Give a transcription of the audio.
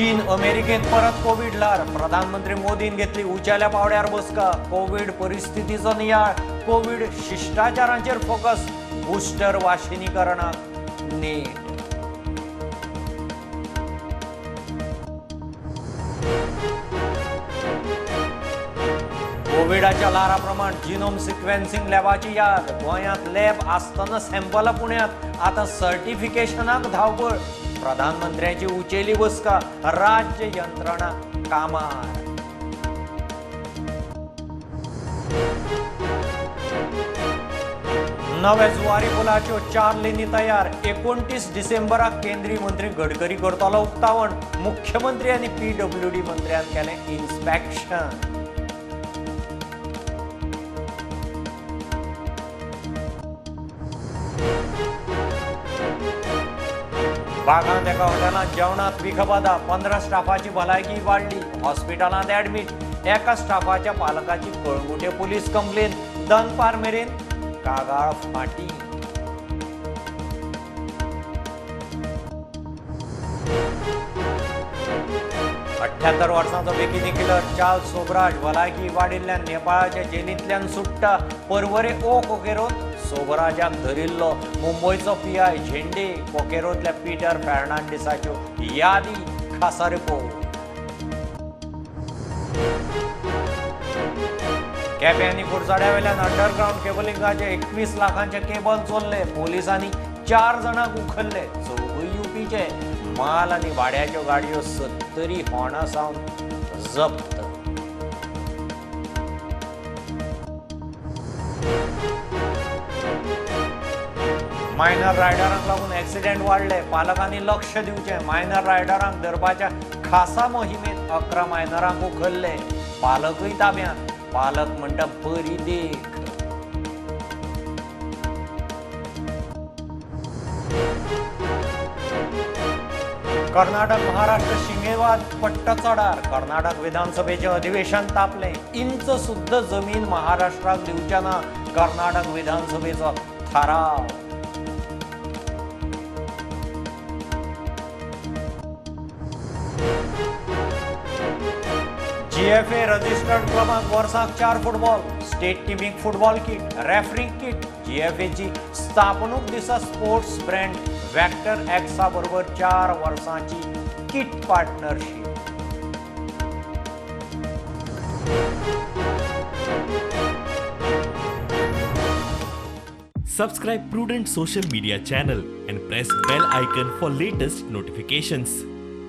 चीन अमेरिकेत परत कोविडलार प्रधानमंत्री मोदीन घेतली उंचेल्या पावड्यार बसका कोविड परिस्थितीचो नियाळ कोविड शिष्टाचारांचेर फोकस बुस्टर वाशिनीकरणाक नेट कोविडाच्या लारा प्रमाण जिनोम सिक्वेन्सिंग लॅबाची याद गोंयांत लॅब आसतना सॅम्पल पुण्यात आता सर्टिफिकेशनाक धांवपळ प्रधानमंत्र्यांची उंचेली बसका राज्य यंत्रणा कामार नव्या जुवारी पुलाच्यो 4 लेनी तयार 29 डिसेंबराक केंद्रीय मंत्री गडकरी करतलो उक्तावण मुख्यमंत्री आणि PWD मंत्र्यान केले इन्स्पेक्शन बागांत एका हॉटेलात जेवणात विखबाधा 15 स्टाफाची भलायकी वाडली हॉस्पिटलांत ऍडमिट एका स्टाफाच्या पालकाची कळंगुटे पुलीस कंप्लेन दनपार मेरेन कागाळ फाटी अठ्ठ्यात्तर वर्सांचो बेगिनी किलर चार्ल्स सोबराज भलायकी वाडिल्ल्यान नेपाळाच्या जेलींतल्यान सुट्टा परवरे ओ कोकेरोत सोबराजाक धरिल्लो मुंबयचो PI झेंडे कोकेरोतल्या पीटर फर्नांडिसाच्यो यादी खासा रिपोर्ट केपें आनी कुडचड्या वयल्यान अंडरग्राउंड केबलिंगाचे 21 लाखांचे केबल चोरले पोलिसांनी 4 जाणांक उखल्ले चौगूय UPचे माल आनी भाड्याच्यो गाडयो 70 होंडा सावन जप्त मायनर रायडरांक लागून ऍक्सिडेंट वाडले पालकांनी लक्ष दिवचे मायनर रायडरांक धरपाच्या खासा मोहिमेत 11 मायनरांक उखल्ले पालकूय ताब्यांत पालक म्हणटा बरी देख कर्नाटक महाराष्ट्र शिंगेवाद पट्ट चडार कर्नाटक विधानसभेचे अधिवेशन तापले इंच सुद्धा जमीन महाराष्ट्राक दिवच्या ना कर्नाटक विधानसभेचो थाराव GFA रजिस्टर्ड क्रमांक वर्साक 4 football state teeming football kit referring kit GFA ची स्थापणूक दिसा स्पोर्ट्स ब्रँड वेक्टर एक्सा बरोबर 4 वर्सांची kit partnership Subscribe Prudent social media channel and press bell icon for latest notifications.